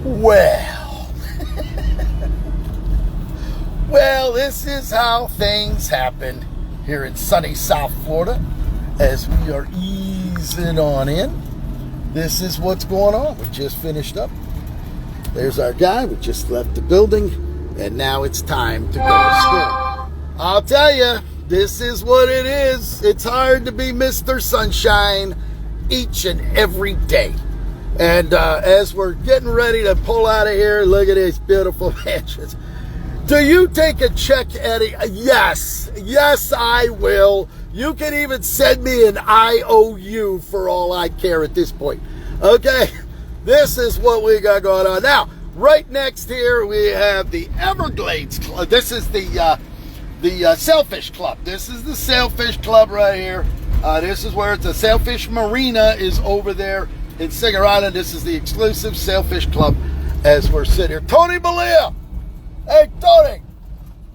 Well, well, this is how things happen here in sunny South Florida as we are easing on in. This is what's going on. We just finished up. There's our guy. We just left the building, and now it's time to go to school. I'll tell you, this is what it is. It's hard to be Mr. Sunshine each and every day. And as we're getting ready to pull out of here, look at these beautiful mansions. Do you take a check, Eddie? Yes. Yes, I will. You can even send me an IOU for all I care at this point. Okay? This is what we got going on. Now, right next here, we have the Everglades Club. This is the Sailfish Club. This is the Sailfish Club right here. This is where it's a Sailfish Marina is over there in Singer Island. This is the exclusive Sailfish Club as we're sitting here. Tony Malia! Hey, Tony!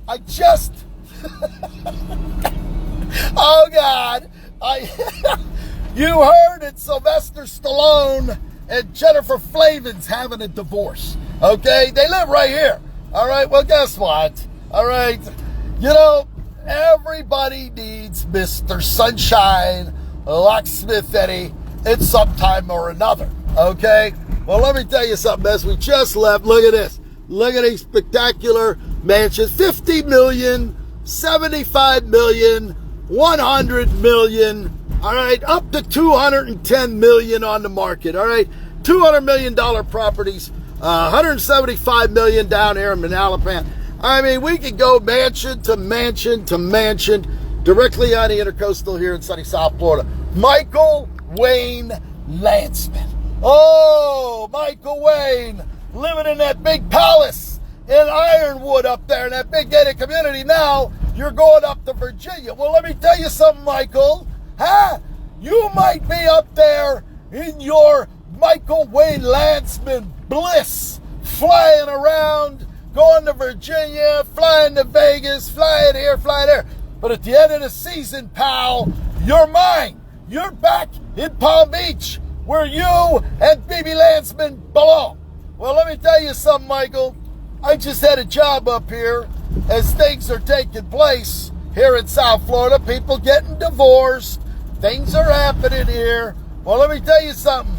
I just... oh, God! You heard it, Sylvester Stallone and Jennifer Flavin's having a divorce. Okay? They live right here. All right? Well, guess what? All right? You know, everybody needs Mr. Sunshine, Locksmith Eddy, at some time or another, okay? Well, let me tell you something, as we just left, look at this. Look at these spectacular mansions. 50 million, 75 million, 100 million, all right? Up to 210 million on the market, all right? $200 million properties, 175 million down here in Manalapan. I mean, we could go mansion to mansion to mansion directly on the Intercoastal here in sunny South Florida. Michael Wayne Landsman. Oh, Michael Wayne, living in that big palace in Ironwood up there in that big gated community. Now you're going up to Virginia. Well, let me tell you something, Michael. Huh? You might be up there in your Michael Wayne Landsman bliss, flying around, going to Virginia, flying to Vegas, flying here, flying there. But at the end of the season, pal, you're mine. You're back in Palm Beach, where you and BB Landsman belong. Well, let me tell you something, Michael. I just had a job up here as things are taking place here in South Florida. People getting divorced. Things are happening here. Well, let me tell you something.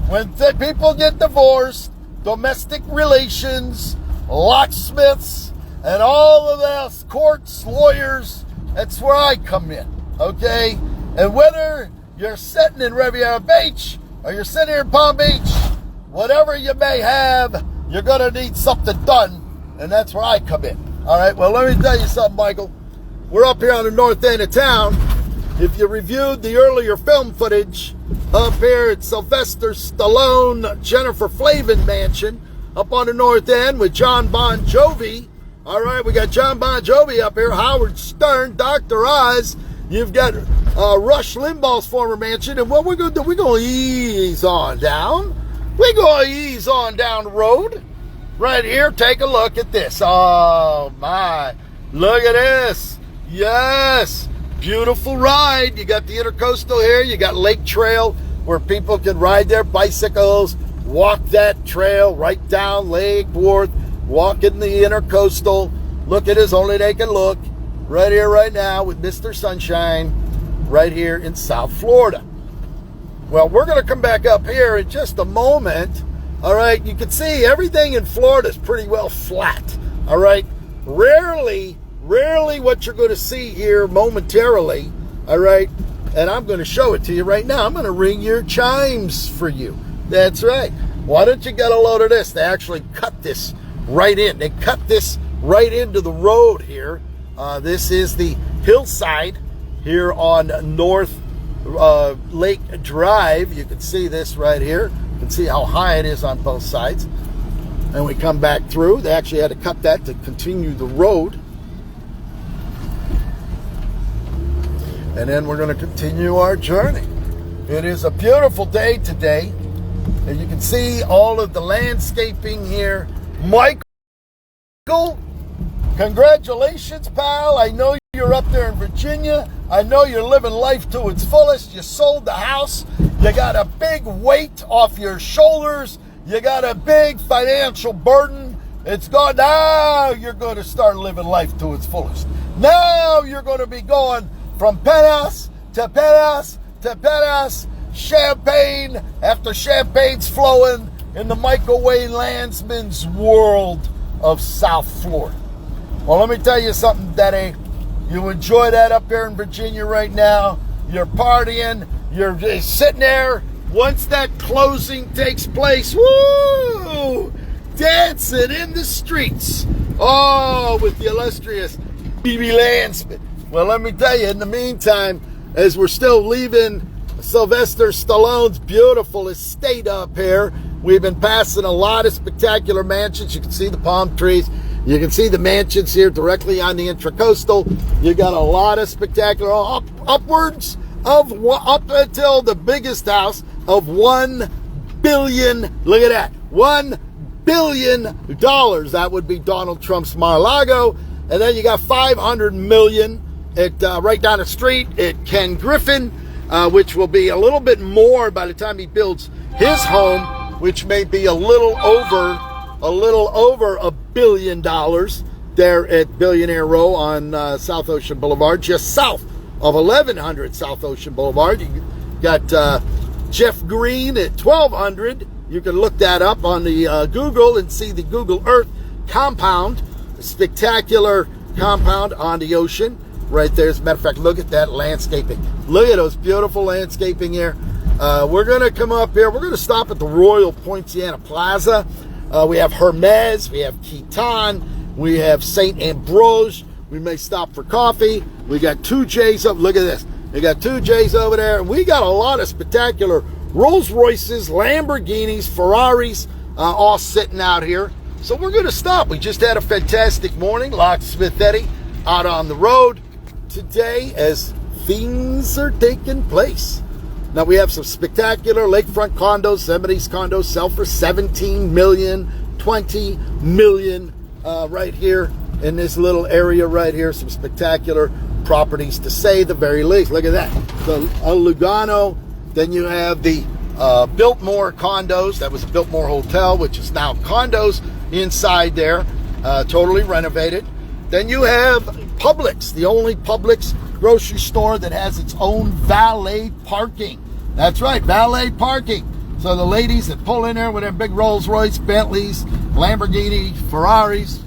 When people get divorced, domestic relations, locksmiths, and all of those courts, lawyers, that's where I come in, okay? And whether you're sitting in Riviera Beach or you're sitting here in Palm Beach, whatever you may have, you're going to need something done, and that's where I come in. All right, well, let me tell you something, Michael. We're up here on the north end of town. If you reviewed the earlier film footage up here at Sylvester Stallone, Jennifer Flavin mansion up on the north end with John Bon Jovi. All right, we got John Bon Jovi up here, Howard Stern, Dr. Oz. You've got Rush Limbaugh's former mansion. And what we're going to do, we're going to ease on down. We're going to ease on down the road. Right here, take a look at this. Oh, my. Look at this. Yes. Beautiful ride. You got the Intercoastal here. You got Lake Trail where people can ride their bicycles, walk that trail right down Lake Worth, walk in the Intercoastal. Look at as only they can look. Right here, right now, with Mr. Sunshine, right here in South Florida. Well, we're going to come back up here in just a moment. All right, you can see everything in Florida is pretty well flat. All right, rarely what you're going to see here momentarily. All right, and I'm going to show it to you right now. I'm going to ring your chimes for you. That's right. Why don't you get a load of this? They actually cut this right in. They cut this right into the road here. This is the hillside here on North Lake Drive. You can see this right here. You can see how high it is on both sides. And we come back through. They actually had to cut that to continue the road. And then we're going to continue our journey. It is a beautiful day today. And you can see all of the landscaping here. Michael, congratulations, pal. I know you're up there in Virginia. I know you're living life to its fullest. You sold the house. You got a big weight off your shoulders. You got a big financial burden. It's gone. Now you're going to start living life to its fullest. Now you're going to be going from penthouse to penthouse to penthouse, champagne after champagne's flowing in the Michael Wayne Landsman's world of South Florida. Well, let me tell you something, Daddy. You enjoy that up here in Virginia right now. You're partying. You're just sitting there. Once that closing takes place, woo! Dancing in the streets. Oh, with the illustrious B.B. Landsman. Well, let me tell you, in the meantime, as we're still leaving Sylvester Stallone's beautiful estate up here, we've been passing a lot of spectacular mansions. You can see the palm trees. You can see the mansions here directly on the Intracoastal. You got a lot of spectacular, upwards of, up until the biggest house of $1 billion. Look at that, $1 billion. That would be Donald Trump's Mar-a-Lago. And then you got $500 million at right down the street at Ken Griffin, which will be a little bit more by the time he builds his home, which may be a little over $1 billion there at Billionaire Row on South Ocean Boulevard, just south of 1100 South Ocean Boulevard. You got Jeff Green at 1200. You can look that up on the Google and see the Google Earth compound, a spectacular compound on the ocean right there. As a matter of fact, look at that landscaping. Look at those beautiful landscaping here. We're going to come up here. We're going to stop at the Royal Poincianna Plaza. We have Hermes, we have Khitan, we have St. Ambrose. We may stop for coffee. We got 2Js up. Look at this. We got 2Js over there. And we got a lot of spectacular Rolls Royces, Lamborghinis, Ferraris, all sitting out here. So we're going to stop. We just had a fantastic morning. Locksmith Eddy out on the road today as things are taking place. Now we have some spectacular lakefront condos, 70s condos, sell for $17 million, $20 million right here in this little area right here. Some spectacular properties to say the very least. Look at that. The Lugano. Then you have the Biltmore condos. That was a Biltmore Hotel, which is now condos inside there, totally renovated. Then you have Publix, the only Publix grocery store that has its own valet parking. That's right, valet parking. So the ladies that pull in there with their big Rolls Royce, Bentleys, Lamborghini, Ferraris,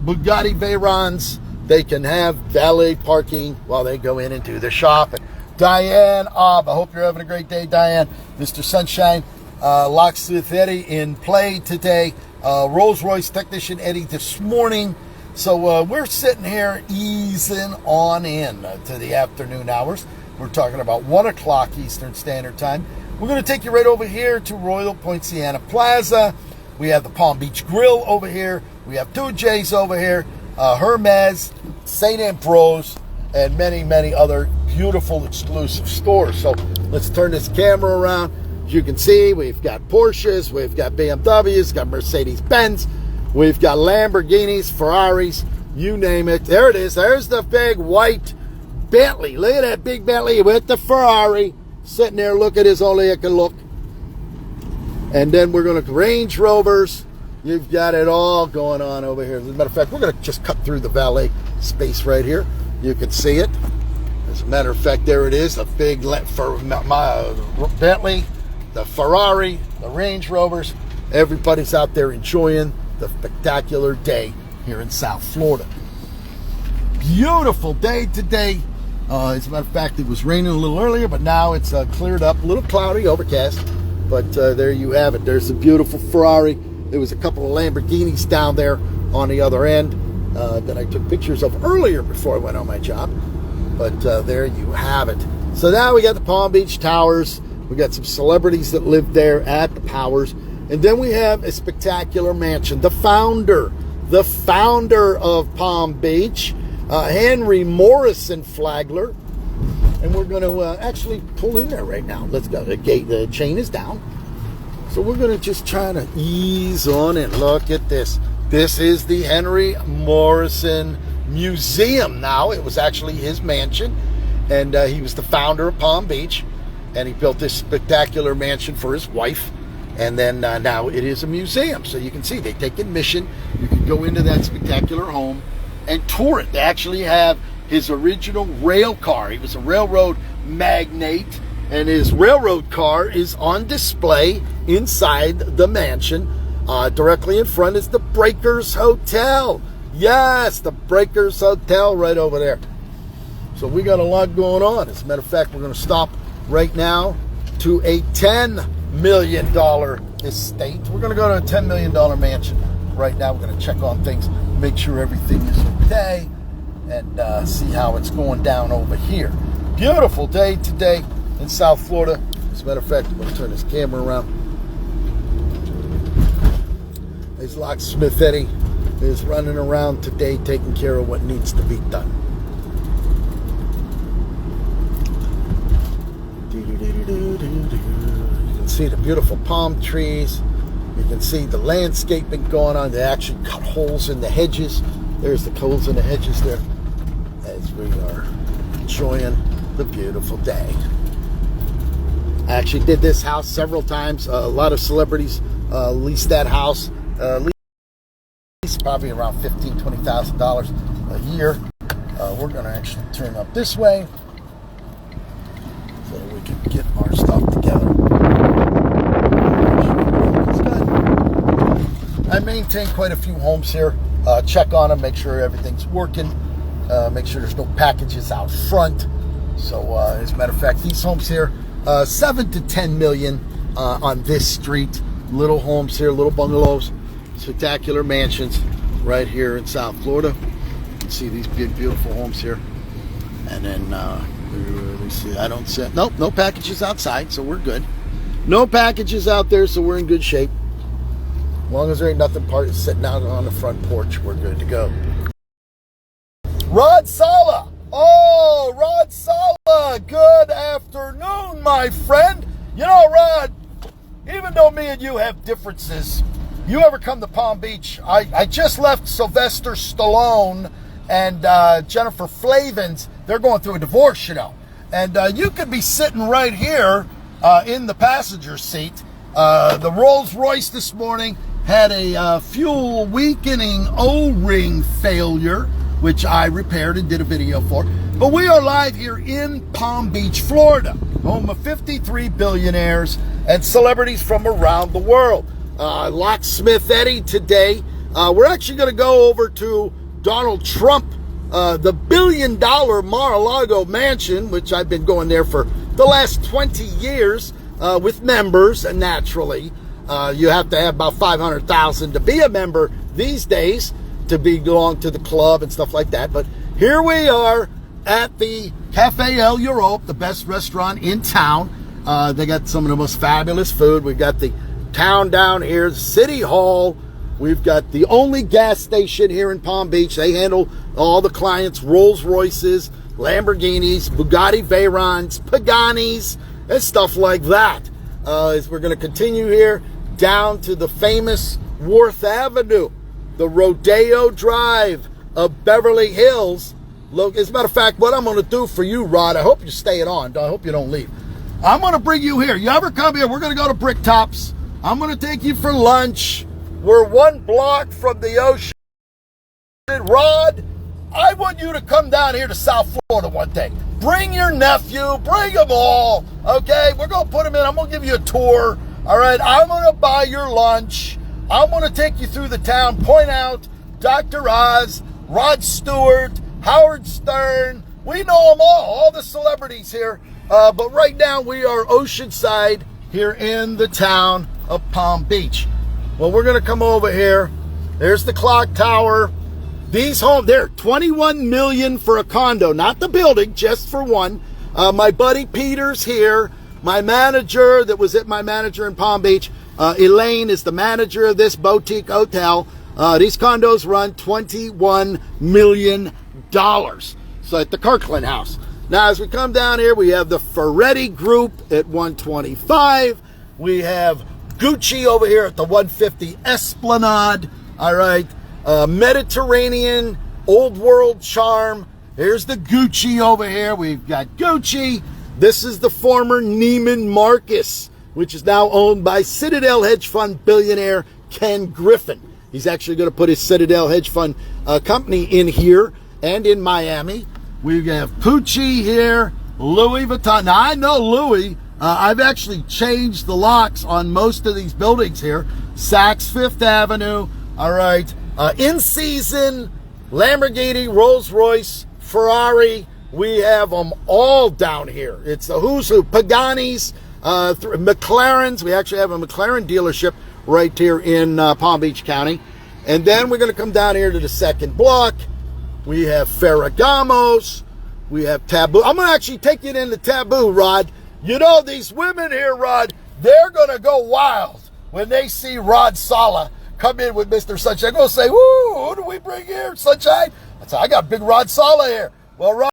Bugatti Veyrons, they can have valet parking while they go in and do their shopping. Diane Obb, I hope you're having a great day, Diane. Mr. Sunshine, Locksmith Eddy in play today. Rolls Royce technician Eddy this morning. So we're sitting here easing on in to the afternoon hours. We're talking about 1 o'clock Eastern Standard Time. We're going to take you right over here to Royal Poincianna Plaza. We have the Palm Beach Grill over here. We have 2Js over here, Hermes, St. Ambrose, and many, many other beautiful exclusive stores. So let's turn this camera around. As you can see, we've got Porsches, we've got BMWs, got Mercedes-Benz, we've got Lamborghinis, Ferraris, you name it. There it is. There's the big white Bentley. Look at that big Bentley with the Ferrari sitting there. Look at his only it can look. And then we're going to Range Rovers. You've got it all going on over here. As a matter of fact, we're going to just cut through the valet space right here. You can see it. As a matter of fact, there it is. A big Bentley, the Ferrari, the Range Rovers. Everybody's out there enjoying the spectacular day here in South Florida. Beautiful day today. As a matter of fact, it was raining a little earlier, but now it's cleared up. A little cloudy, overcast. But there you have it. There's a beautiful Ferrari. There was a couple of Lamborghinis down there on the other end that I took pictures of earlier before I went on my job. But there you have it. So now we got the Palm Beach Towers. We got some celebrities that live there at the Powers. And then we have a spectacular mansion. The founder of Palm Beach, Henry Morrison Flagler. And we're going to actually pull in there right now. Let's go. The chain is down. So we're going to just try to ease on in. Look at this. This is the Henry Morrison Museum now. It was actually his mansion. And he was the founder of Palm Beach. And he built this spectacular mansion for his wife. And then now it is a museum. So you can see they take admission. You can go into that spectacular home and tour it. They actually have his original rail car. He was a railroad magnate, and his railroad car is on display inside the mansion. Directly in front is the Breakers Hotel. Yes, the Breakers Hotel right over there. So we got a lot going on. As a matter of fact, we're going to stop right now to a $10 million estate. We're going to go to a $10 million mansion right now. We're going to check on things, make sure everything is okay, and see how it's going down over here. Beautiful day today in South Florida. As a matter of fact, I'm going to turn this camera around. There's Locksmith Eddy is running around today taking care of what needs to be done. You can see the beautiful palm trees. You can see the landscaping going on. They actually cut holes in the hedges. There's the holes in the hedges there as we are enjoying the beautiful day. I actually did this house several times. A lot of celebrities lease that house. Lease probably around $15,000, $20,000 a year. We're going to actually turn up this way so we can get our stuff together. I maintain quite a few homes here. Check on them, make sure everything's working, make sure there's no packages out front. So as a matter of fact, these homes here, 7 to 10 million on this street. Little homes here, little bungalows, spectacular mansions right here in South Florida. You can see these big, beautiful homes here. And then let me see, I don't see, nope, no packages outside, so we're good. No packages out there, so we're in good shape. As long as there ain't nothing sitting out on the front porch, we're good to go. Rod Sala. Oh, Rod Sala. Good afternoon, my friend. You know, Rod, even though me and you have differences, you ever come to Palm Beach? I just left Sylvester Stallone and Jennifer Flavins. They're going through a divorce, you know. And you could be sitting right here in the passenger seat. The Rolls Royce this morning had a fuel weakening O-ring failure, which I repaired and did a video for. But we are live here in Palm Beach, Florida, home of 53 billionaires and celebrities from around the world. Locksmith Eddy today. We're actually going to go over to Donald Trump, the $billion Mar-a-Lago mansion, which I've been going there for the last 20 years with members, and naturally. You have to have about 500,000 to be a member these days to belong to the club and stuff like that. But here we are at the Cafe El Europe, the best restaurant in town. They got some of the most fabulous food. We've got the town down here, City Hall. We've got the only gas station here in Palm Beach. They handle all the clients, Rolls Royces, Lamborghinis, Bugatti Veyrons, Paganis, and stuff like that. As we're going to continue here down to the famous Worth Avenue, the Rodeo Drive of Beverly Hills. Look, as a matter of fact, what I'm going to do for you, Rod, I hope you're staying on. I hope you don't leave. I'm going to bring you here. You ever come here? We're going to go to Bricktops. I'm going to take you for lunch. We're 1 block from the ocean. Rod, I want you to come down here to South Florida one day. Bring your nephew. Bring them all. Okay? We're going to put them in. I'm going to give you a tour. All right? I'm going to buy your lunch. I'm going to take you through the town, point out Dr. Oz, Rod Stewart, Howard Stern. We know them all the celebrities here. But right now we are oceanside here in the town of Palm Beach. Well, we're going to come over here. There's the clock tower. These homes, they're $21 million for a condo, not the building, just for one. My buddy Peter's here. My manager that was at my manager in Palm Beach, Elaine, is the manager of this boutique hotel. These condos run $21 million. So at the Kirkland House. Now, as we come down here, we have the Ferretti Group at 125. We have Gucci over here at the 150 Esplanade. All right. Mediterranean, old world charm. Here's the Gucci over here. We've got Gucci. This is the former Neiman Marcus, which is now owned by Citadel hedge fund billionaire Ken Griffin. He's actually going to put his Citadel hedge fund company in here and in Miami. We have Pucci here, Louis Vuitton. Now, I know Louis. I've actually changed the locks on most of these buildings here. Saks Fifth Avenue. All right. In season, Lamborghini, Rolls-Royce, Ferrari. We have them all down here. It's the who's who. Pagani's, McLaren's. We actually have a McLaren dealership right here in Palm Beach County. And then we're going to come down here to the second block. We have Ferragamo's. We have Taboo. I'm going to actually take you into Taboo, Rod. You know, these women here, Rod, they're going to go wild when they see Rod Sala come in with Mr. Sunshine. They're going to say, woo, who do we bring here, Sunshine? I said, I got big Rod Sala here. Well,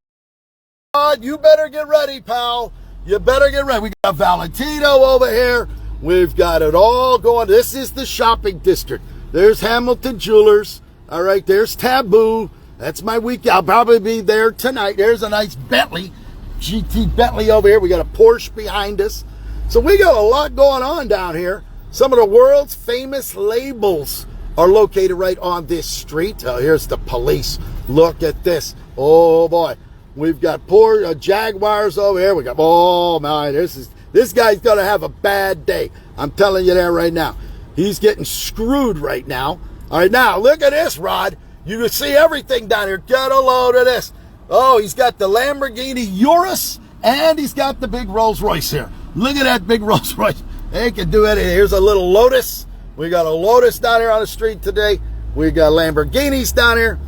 Rod, you better get ready, pal. You better get ready. We got Valentino over here. We've got it all going. This is the shopping district. There's Hamilton Jewelers. All right, there's Taboo. That's my week. I'll probably be there tonight. There's a nice Bentley, GT Bentley over here. We got a Porsche behind us. So we got a lot going on down here. Some of the world's famous labels are located right on this street. Oh, here's the police. Look at this. Oh, boy. We've got poor Jaguars over here. We got, oh, my, this guy's going to have a bad day. I'm telling you that right now. He's getting screwed right now. All right, now, look at this, Rod. You can see everything down here. Get a load of this. Oh, he's got the Lamborghini Urus, and he's got the big Rolls Royce here. Look at that big Rolls Royce. They can do anything. Here's a little Lotus. We got a Lotus down here on the street today. We got Lamborghinis down here.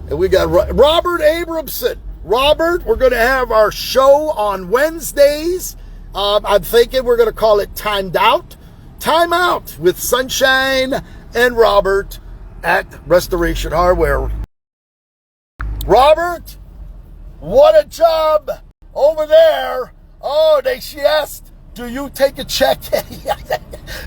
And we got Robert Abramson. Robert, we're going to have our show on Wednesdays. I'm thinking we're going to call it Timed Out. Time Out with Sunshine and Robert at Restoration Hardware. Robert, what a job over there. Oh, she asked, do you take a check?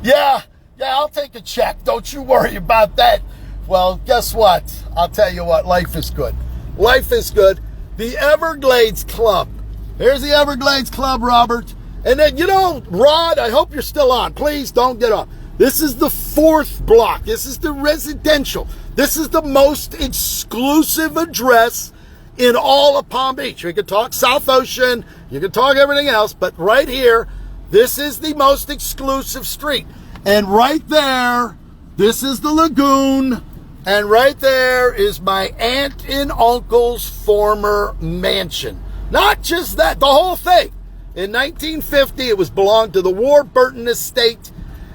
Yeah, I'll take a check. Don't you worry about that. Well, guess what? I'll tell you what, life is good. Life is good. The Everglades Club. Here's the Everglades Club, Robert. And then, you know, Rod, I hope you're still on. Please don't get off. This is the fourth block. This is the residential. This is the most exclusive address in all of Palm Beach. We can talk South Ocean. You can talk everything else. But right here, this is the most exclusive street. And right there, this is the lagoon. And right there is my aunt and uncle's former mansion. Not just that, the whole thing. In 1950, it was belonged to the Warburton estate.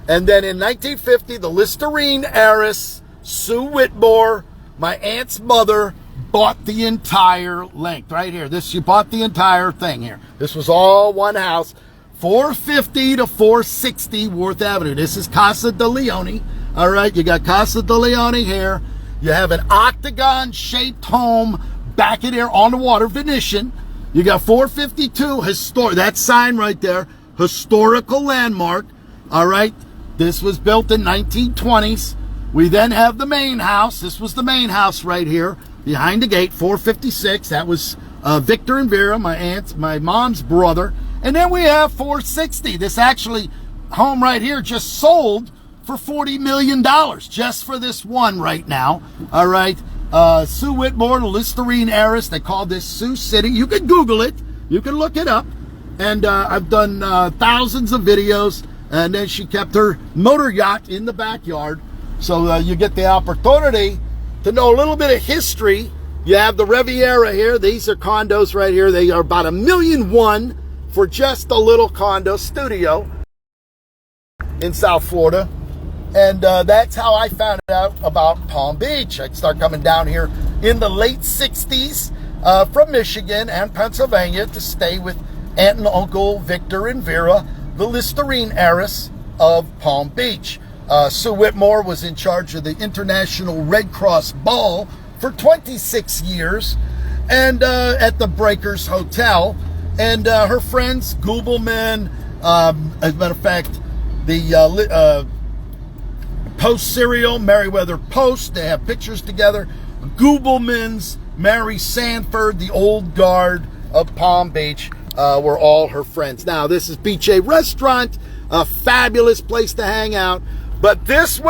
And then in 1950, the Listerine heiress, Sue Whitmore, my aunt's mother, bought the entire length. Right here. She bought the entire thing here. This was all one house. 450 to 460 Worth Avenue. This is Casa de Leone. All right, you got Casa de Leone here. You have an octagon-shaped home back in here on the water, Venetian. You got 452 historic. That sign right there, historical landmark. All right, this was built in 1920s. We then have the main house. This was the main house right here behind the gate, 456. That was Victor and Vera, my mom's brother. And then we have 460. This actually home right here just sold for $40 million just for this one right now. All right. Sue Whitmore, the Listerine heiress. They call this Sioux City. You can Google it. You can look it up. And I've done thousands of videos. And then she kept her motor yacht in the backyard. So you get the opportunity to know a little bit of history. You have the Riviera here. These are condos right here. They are about $1.1 million for just a little condo studio in South Florida. And that's how I found out about Palm Beach. I'd start coming down here in the late 60s from Michigan and Pennsylvania to stay with Aunt and Uncle Victor and Vera, the Listerine heiress of Palm Beach. Sue Whitmore was in charge of the International Red Cross Ball for 26 years and at the Breakers Hotel. And her friends, Goobleman, as a matter of fact, the Post Serial, Merriweather Post, they have pictures together. Goobleman's, Mary Sanford, the old guard of Palm Beach, were all her friends. Now, this is Beach A Restaurant. a fabulous place to hang out. But this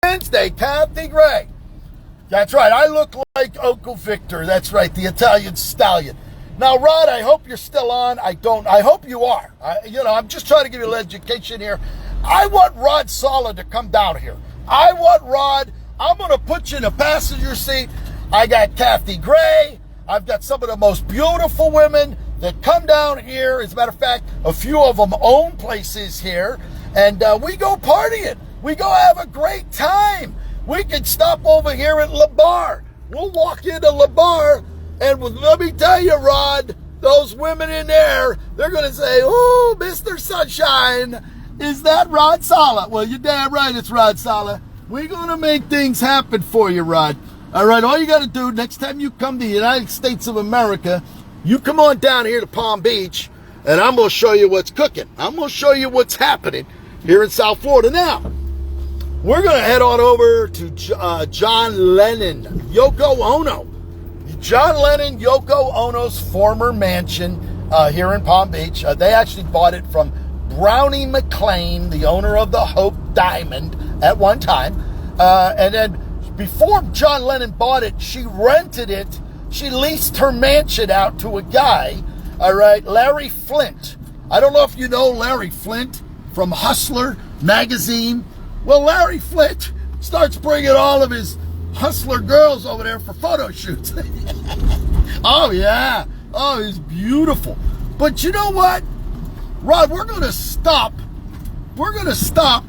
Wednesday, Kathy Gray. That's right. I look like Uncle Victor. That's right, the Italian stallion. Now, Rod, I hope you're still on. I hope you are. I'm just trying to give you a little education here. I want Rod Sala to come down here. I want Rod. I'm going to put you in a passenger seat. I got Kathy Gray. I've got some of the most beautiful women that come down here. As a matter of fact, a few of them own places here. And we go partying. We go have a great time. We can stop over here at La Bar. We'll walk into La Bar, and let me tell you, Rod, those women in there, they're going to say, "Oh, Mr. Sunshine, is that Rod Sala?" Well, you're damn right it's Rod Sala. We're going to make things happen for you, Rod. All right, all you got to do, next time you come to the United States of America, you come on down here to Palm Beach, and I'm going to show you what's cooking. I'm going to show you what's happening here in South Florida. Now, we're going to head on over to John Lennon, Yoko Ono. John Lennon, Yoko Ono's former mansion here in Palm Beach. They actually bought it from Brownie McLean, the owner of the Hope Diamond at one time. And then before John Lennon bought it, she rented it. She leased her mansion out to a guy, all right, Larry Flint. I don't know if you know Larry Flint from Hustler magazine. Well, Larry Flint starts bringing all of his Hustler girls over there for photo shoots. Oh, yeah. Oh, it's beautiful. But you know what? Rod, we're going to stop. We're going to stop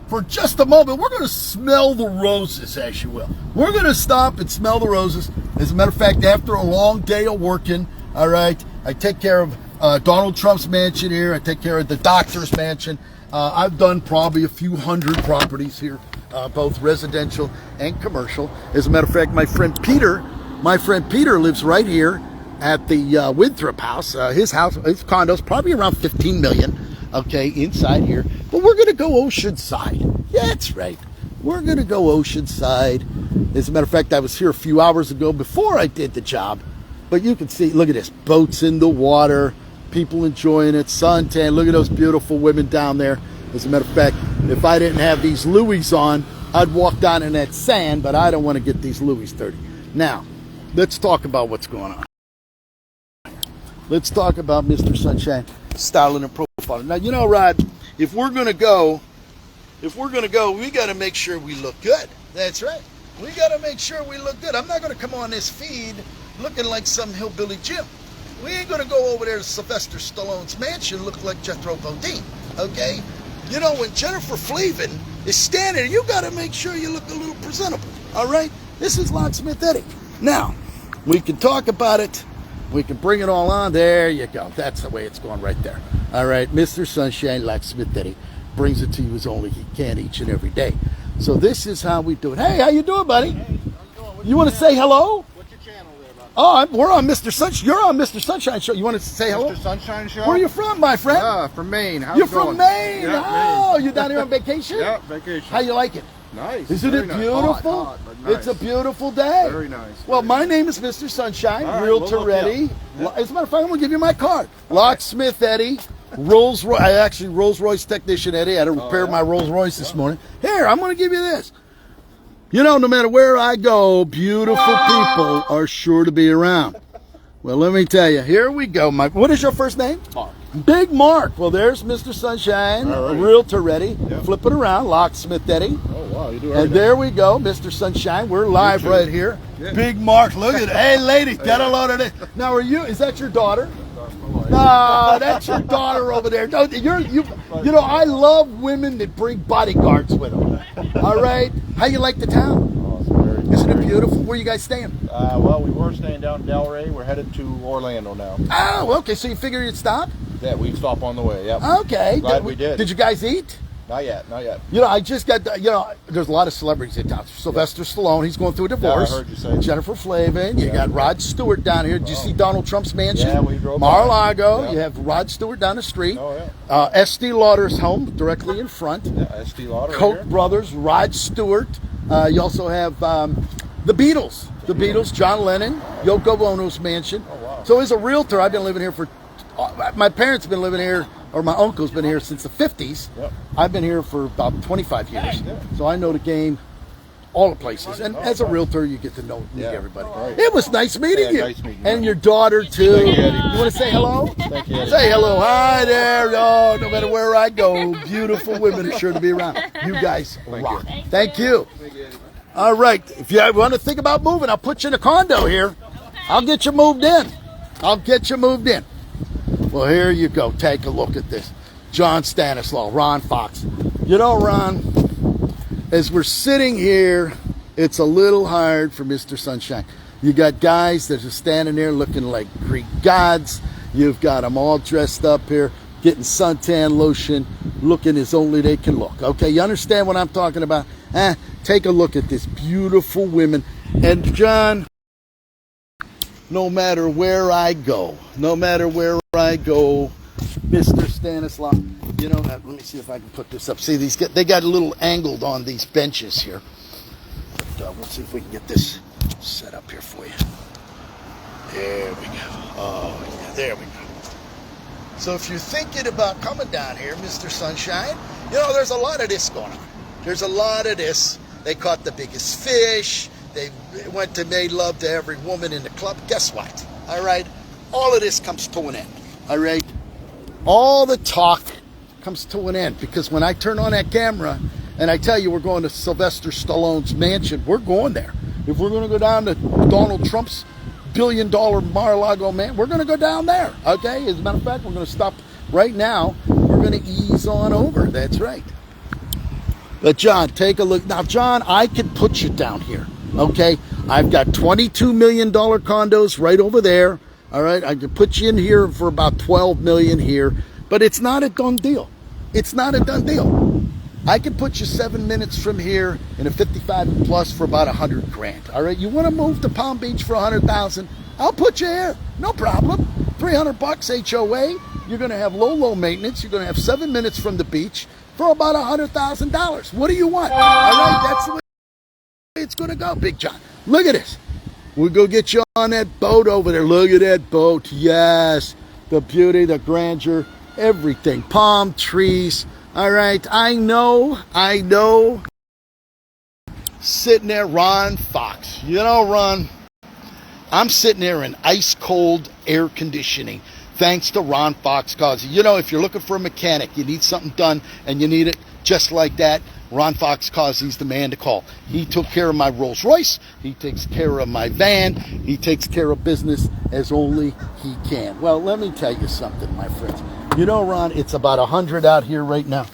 for just a moment. We're going to smell the roses, as you will. We're going to stop and smell the roses. As a matter of fact, after a long day of working, all right, I take care of Donald Trump's mansion here. I take care of the doctor's mansion. I've done probably a few hundred properties here, both residential and commercial. As a matter of fact, my friend Peter lives right here at the Winthrop house. His condo's probably around $15 million, okay, inside here. But we're going to go Oceanside. Yeah, that's right. We're going to go Oceanside. As a matter of fact, I was here a few hours ago before I did the job. But you can see, look at this, boats in the water. People enjoying it, suntan. Look at those beautiful women down there. As a matter of fact, if I didn't have these Louis on, I'd walk down in that sand, but I don't want to get these Louis dirty. Now, let's talk about what's going on. Let's talk about Mr. Sunshine styling and profiling. Now, you know, Rod, if we're going to go, we got to make sure we look good. That's right. We got to make sure we look good. I'm not going to come on this feed looking like some hillbilly Jim. We ain't going to go over there to Sylvester Stallone's mansion look like Jethro Bodine, okay? You know, when Jennifer Flavin is standing there, you got to make sure you look a little presentable, all right? This is Locksmith Eddy. Now, we can talk about it. We can bring it all on. There you go. That's the way it's going right there. All right, Mr. Sunshine, Locksmith Eddy brings it to you as only he can each and every day. So this is how we do it. Hey, how you doing, buddy? Hey, you want to say hello? Oh, we're on Mr. Sunshine. You're on Mr. Sunshine Show. You want to say hello? Mr. Sunshine Show? Where are you from, my friend? From Maine. You're from Maine? Yeah, oh, Maine. You down here on vacation? Yeah, vacation. How you like it? Nice. Isn't it beautiful? Hot, but nice. It's a beautiful day. Very nice. Well, my name is Mr. Sunshine, right, Realtor Eddy. Yeah. As a matter of fact, I'm going to give you my card. Locksmith Eddy. Rolls Royce technician Eddy. I had to repair my Rolls Royce this morning. Here, I'm going to give you this. You know, no matter where I go, beautiful people are sure to be around. Well, let me tell you, here we go. What is your first name? Mark. Big Mark. Well, there's Mr. Sunshine, right. Realtor Eddy. Yep. Flip it around, Locksmith Eddy. Oh, wow, you do everything. And there we go, Mr. Sunshine. We're live right here. Yeah. Big Mark, look at it. Hey, lady, get a load of this. Now, is that your daughter? No, that's your daughter over there. No, you know, I love women that bring bodyguards with them. All right? How you like the town? Isn't it beautiful? Where you guys staying? Well, we were staying down in Delray. We're headed to Orlando now. Oh, okay. So you figured you'd stop? Yeah, we'd stop on the way, yep. Okay. Glad we did. Did you guys eat? Not yet. You know, I just got, there's a lot of celebrities in town. Sylvester Stallone, he's going through a divorce. Yeah, I heard you say. Jennifer Flavin. You got Rod Stewart down here. Did you see Donald Trump's mansion? Yeah, we drove Mar-a-Lago. Yeah. You have Rod Stewart down the street. Oh, yeah. Estee Lauder's home directly in front. Yeah, Estee Lauder Koch here. brothers, Rod Stewart. You also have the Beatles. The Beatles, John Lennon, Yoko Ono's mansion. Oh, wow. So as a realtor, I've been living here for, my parents have been living here or my uncle's been here since the 50s. Yep. I've been here for about 25 years. So I know the game, all the places. And as a realtor, you get to meet everybody. Right. It was nice meeting you. Nice meeting you. And your daughter, too. Thank you, Eddie. You want to say hello? Thank you, Eddie. Say hello. Hi there. Oh, no matter where I go, beautiful women are sure to be around. You guys rock. Thank you. All right. If you want to think about moving, I'll put you in a condo here. I'll get you moved in. Well, here you go. Take a look at this. John Stanislaw, Ron Fox. You know, Ron, as we're sitting here, it's a little hard for Mr. Sunshine. You got guys that are standing there looking like Greek gods. You've got them all dressed up here, getting suntan lotion, looking as only they can look. Okay, you understand what I'm talking about? Take a look at this beautiful women. And John, no matter where I go, Mr. Stanislaw, you know, let me see if I can put this up. See, they got a little angled on these benches here. But, let's see if we can get this set up here for you. There we go. Oh, yeah, there we go. So if you're thinking about coming down here, Mr. Sunshine, you know, there's a lot of this going on. There's a lot of this. They caught the biggest fish. They went to made love to every woman in the club. Guess what? All right? All of this comes to an end. All right? All the talk comes to an end, because when I turn on that camera and I tell you we're going to Sylvester Stallone's mansion, we're going there. If we're going to go down to Donald Trump's $1 billion Mar-a-Lago man, we're going to go down there. Okay? As a matter of fact, we're going to stop right now. We're going to ease on over. That's right. But John, take a look. Now, John, I could put you down here. Okay? I've got $22 million condos right over there. All right, I can put you in here for about $12 million here, but it's not a done deal. It's not a done deal. I can put you 7 minutes from here in a 55 plus for about $100,000. All right, you want to move to Palm Beach for $100,000? I'll put you here, no problem. $300 HOA. You're going to have low maintenance. You're going to have 7 minutes from the beach for about $100,000. What do you want? All right, that's the way it's going to go, Big John. Look at this. We'll go get you on that boat over there. Look at that boat. Yes. The beauty, the grandeur, everything. Palm trees. All right. I know. Sitting there, Ron Fox. You know, Ron, I'm sitting there in ice cold air conditioning. Thanks to Ron Fox. Cause, you know, if you're looking for a mechanic, you need something done and you need it just like that, Ron Fox Causey's the man to call. He took care of my Rolls Royce. He takes care of my van. He takes care of business as only he can. Well, let me tell you something, my friends. You know, Ron, it's about 100 out here right now.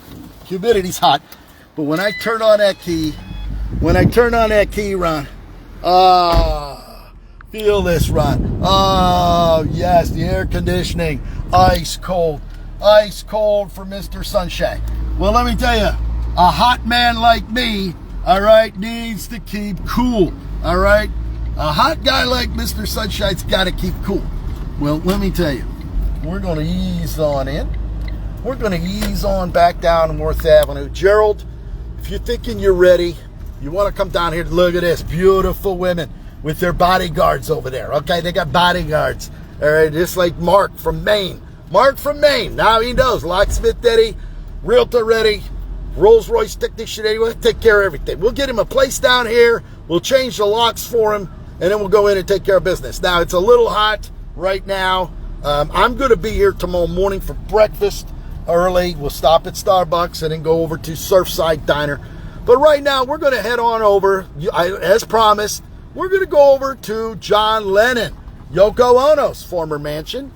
Humidity's hot. But when I turn on that key, Ron, feel this, Ron. Oh, yes, the air conditioning. Ice cold for Mr. Sunshine. Well, let me tell you, a hot man like me, all right, needs to keep cool, all right? A hot guy like Mr. Sunshine's got to keep cool. Well, let me tell you, we're going to ease on in. We're going to ease on back down North Avenue. Gerald, if you're thinking you're ready, you want to come down here, look at this. Beautiful women with their bodyguards over there, okay? They got bodyguards, all right, just like Mark from Maine. Now he knows. Locksmith Eddy, realtor ready, Rolls Royce technician, anyway, take care of everything. We'll get him a place down here. We'll change the locks for him, and then we'll go in and take care of business. Now, it's a little hot right now. I'm going to be here tomorrow morning for breakfast early. We'll stop at Starbucks and then go over to Surfside Diner. But right now, we're going to head on over, as promised, we're going to go over to John Lennon, Yoko Ono's former mansion.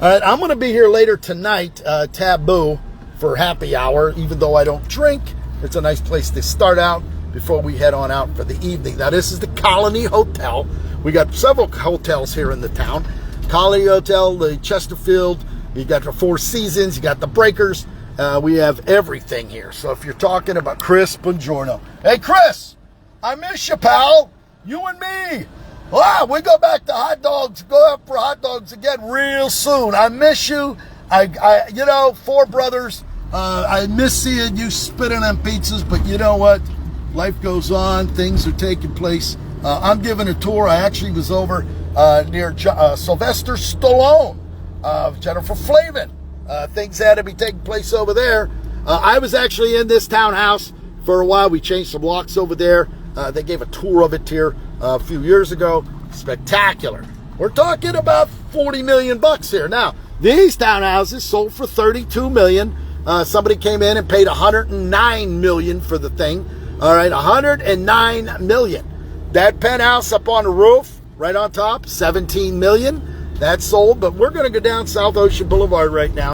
All right, I'm going to be here later tonight, Taboo, for happy hour, even though I don't drink. It's a nice place to start out before we head on out for the evening. Now, this is the Colony Hotel. We got several hotels here in the town. Colony Hotel, the Chesterfield, you got the Four Seasons, you got the Breakers. We have everything here. So if you're talking about Chris, buongiorno. Hey, Chris, I miss you, pal. You and me. Wow, we go back to hot dogs, go out for hot dogs again real soon. I miss you. You know, Four Brothers, I miss seeing you spitting on pizzas, but you know what? Life goes on. Things are taking place. I'm giving a tour. I actually was over near Sylvester Stallone, Jennifer Flavin. things had to be taking place over there. I was actually in this townhouse for a while. We changed some locks over there. They gave a tour of it here a few years ago. Spectacular. We're talking about 40 million bucks here. Now, these townhouses sold for 32 million. Somebody came in and paid 109 million for the thing. All right, 109 million. That penthouse up on the roof, right on top, 17 million. That's sold, but we're going to go down South Ocean Boulevard right now.